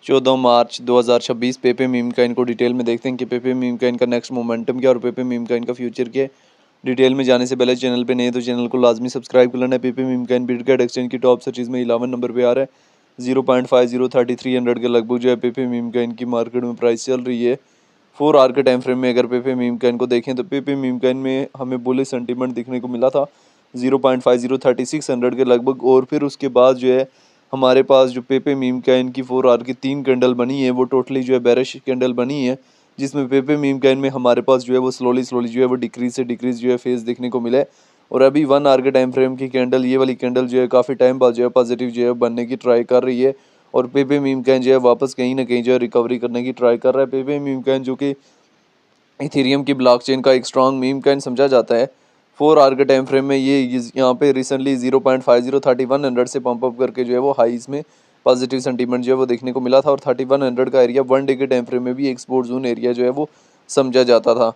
14 मार्च 2026 पेपे meme का इनको detail में देखते हैं कि पेपे मीम का इनका नेक्स्ट मोमेंटम क्या और पेपे मीम का इनका फ्यूचर क्या। डिटेल में जाने से पहले चैनल पे नए तो चैनल को लाजमी सब्सक्राइब कर लेना है। पेपे मीम का इन बिटकॉइन एक्सचेंज की टॉप सर्चेज में 11 नंबर पे आ रहा है। 0.5033 के लगभग जो है पेपे मीम का इनकी मार्केट में प्राइस चल रही है। 4 आवर के टाइम फ्रेम में अगर पेपे मीम का इनको देखें तो पेपे मीम का इनमें हमें बुलिश सेंटीमेंट दिखने को मिला था 0.5036 के लगभग। और फिर उसके बाद जो है हमारे पास जो पेपे मीम का इनकी 4 आवर की 3 कैंडल बनी है वो टोटली जो है बेरिश कैंडल बनी है, जिसमें पेपे मीम का इनमें हमारे पास जो है वो स्लोली जो है वो डिक्रीज से डिक्रीज जो है फेज देखने को मिला है। और अभी 1 आवर के टाइम फ्रेम की कैंडल, ये वाली कैंडल जो है काफ़ी टाइम बाद जो है पॉजिटिव जो है बनने की ट्राई कर रही है। और पेपे मीम कैन जो है वापस कहीं ना कहीं जो है रिकवरी करने की ट्राई कर रहा है। पेपे मीम कैन जो कि इथेरियम की ब्लॉकचेन का एक स्ट्रॉन्ग मीम कैन समझा जाता है। 4 आवर के टाइम फ्रेम में ये यहाँ पे रिसेंटली 0.503100 से पंप अप करके जो है वो हाईज में पॉजिटिव सेंटीमेंट जो है वो देखने को मिला था। और 3100 का एरिया 1 डे के टाइम फ्रेम में भी एक्सपोर्ट जोन एरिया जो है वो समझा जाता था।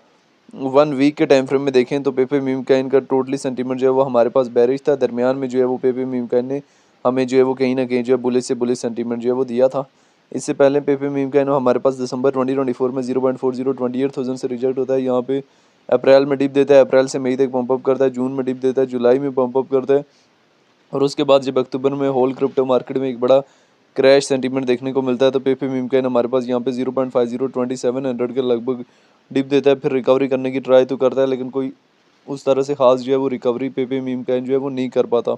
1 वीक के टाइम फ्रेम में देखें तो पेपे मीम कैन का टोटली सेंटीमेंट जो है वो हमारे पास बेरिश था। दरमियान में जो है वो पेपे मीम कैन ने हमें जो है वो कहीं ना कहीं जो है बुलिश से बुलिश सेंटीमेंट जो है वो दिया था। इससे पहले पेपे मीम कैन हमारे पास दिसंबर 2024 में 0.4028,000 से रिजेक्ट होता है। यहाँ पे अप्रैल में डिप देता है, अप्रैल से मई तक पंप अप करता है, जून में डिप देता है, जुलाई में पंप अप करता है। और उसके बाद जब अक्टूबर में होल क्रिप्टो मार्केट में एक बड़ा क्रैश सेंटीमेंट देखने को मिलता है तो पेपे मीम कैन हमारे पास यहाँ पे 0.502700 के लगभग डिप देता है। फिर रिकवरी करने की ट्राई तो करता है लेकिन कोई उस तरह से खास जो है वो रिकवरी पेपे मीम कैन जो है वो नहीं कर पाता।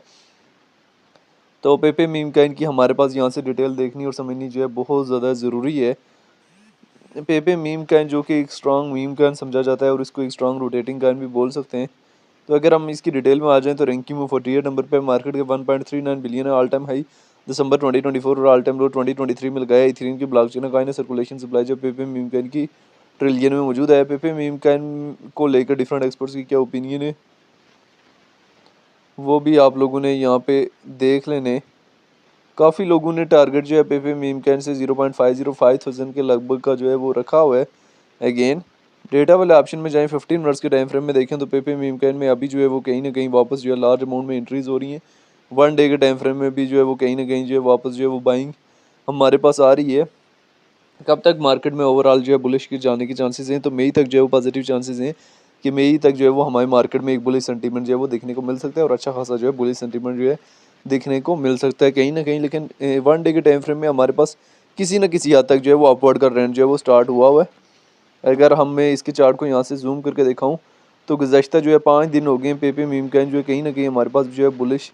तो पेपे मीम कैन की हमारे पास यहाँ से डिटेल देखनी और समझनी जो है बहुत ज़्यादा ज़रूरी है। पेपे मीम कैन जो कि एक स्ट्रॉन्ग मीम कैन समझा जाता है और इसको एक स्ट्रॉन्ग रोटेटिंग कैन भी बोल सकते हैं। तो अगर हम इसकी डिटेल में आ जाएं तो रैंकिंग में 48 नंबर पे मार्केट के 1.39 बिलियन है। ऑल टाइम हाई दिसंबर 2024 और ऑल टाइम लो 2023 में लगाया। इथेरियम की ब्लॉकचेन का है सर्कुलेशन सप्लाई जो पेपे मीम कैन की ट्रिलियन में मौजूद है। पेपे मीम कैन को लेकर डिफरेंट एक्सपर्ट्स की क्या ओपिनियन है वो भी आप लोगों ने यहाँ पे देख लेने। काफ़ी लोगों ने टारगेट जो है पेपे मीम कैन से 0.505000 के लगभग का जो है वो रखा हुआ है। अगेन डेटा वाले ऑप्शन में जाएं 15 मिनट्स के टाइम फ्रेम में देखें तो पेपे मीम कैन में अभी जो है वो कहीं ना कहीं वापस जो है लार्ज अमाउंट में इंट्रीज हो रही हैं। 1 डे के टाइम फ्रेम में भी जो है वो कहीं ना कहीं जो है वापस जो है वो बाइंग हमारे पास आ रही है। कब तक मार्केट में ओवरऑल जो है बुलिश के जाने के चांसेस हैं तो मई तक जो है वो पॉजिटिव चांसेस हैं कि मई तक जो है वो हमारे मार्केट में एक बुलिश सेंटीमेंट जो है वो देखने को मिल सकता है और अच्छा खासा जो है बुलिश सेंटीमेंट जो है देखने को मिल सकता है कहीं ना कहीं। लेकिन 1 डे के टाइम फ्रेम में हमारे पास किसी न किसी हद तक जो है वो अपवर्ड का ट्रेंड जो है वो स्टार्ट हुआ है। अगर हम मैं इसके चार्ट को यहाँ से जूम करके दिखाऊँ तो गुज़श्ता जो है 5 दिन हो गए पेपे मीम कैन जो है कहीं ना कहीं हमारे पास जो है बुलिश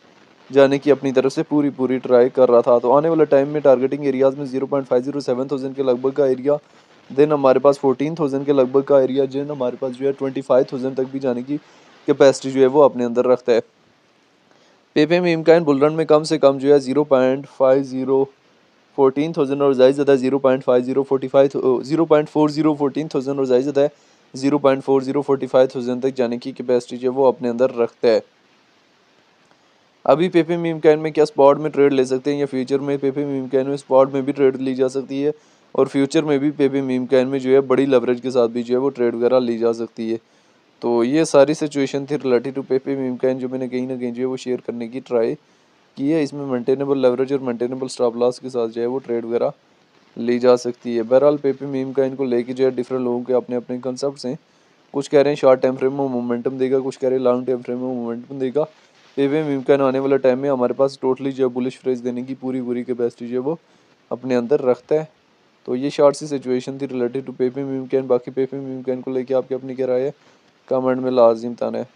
जाने की अपनी तरफ से पूरी ट्राई कर रहा था। तो आने वाले टाइम में टारगेटिंग एरियाज़ में 0.507000 के लगभग का एरिया, देन हमारे पास 14,000 के लगभग का एरिया, जिन हमारे पास जो है 25,000 तक भी जाने की कैपेसिटी जो है वो अपने अंदर रखता है। पेपे मीम कैन बुल रन में कम से कम जो है 0.5014,000 और ज़्यादा 0.4014,000 और ज़्यादा 0.4045,000 तक जाने की कैपेसिटी जो है वो अपने अंदर रखता है। अभी पेपे मीम कैन में क्या स्पॉट में ट्रेड ले सकते हैं या फ्यूचर में पेपे मीम कैन में स्पॉट में भी ट्रेड ली जा सकती है और फ्यूचर में भी पेपे मीम कैन में जो है बड़ी लवरेज के साथ भी जो है वो ट्रेड वगैरह ली जा सकती है। तो ये सारी सिचुएशन थी related to Pepe meme can जो मैंने कहीं ना कहीं जो है वो शेयर करने की ट्राई की है। इसमें मेंटेनेबल लेवरेज और मेंटेनेबल स्टॉप लॉस के साथ जो है वो ट्रेड वगैरह ली जा सकती है। बहरहाल पेपे मीम कैन को लेके जो है डिफरेंट लोगों के अपने अपने कंसेप्ट हैं। कुछ कह रहे हैं शॉर्ट टाइम फ्रेम में मोमेंटम देगा, कुछ कह रहे हैं लॉन्ग टाइम फ्रेम में मोमेंटम देगा। पेपे मीम कैन आने वाले टाइम में हमारे पास टोटली जो है बुलिश फ्रेज देने की पूरी कैपेसिटी जो है वो अपने अंदर रखता है। तो ये शॉर्ट सी सिचुएशन थी related to Pepe meme can. बाकी पेपे मीम कैन को लेके आपकी अपनी क्या राय है कमेंट में लाजिम बताना है।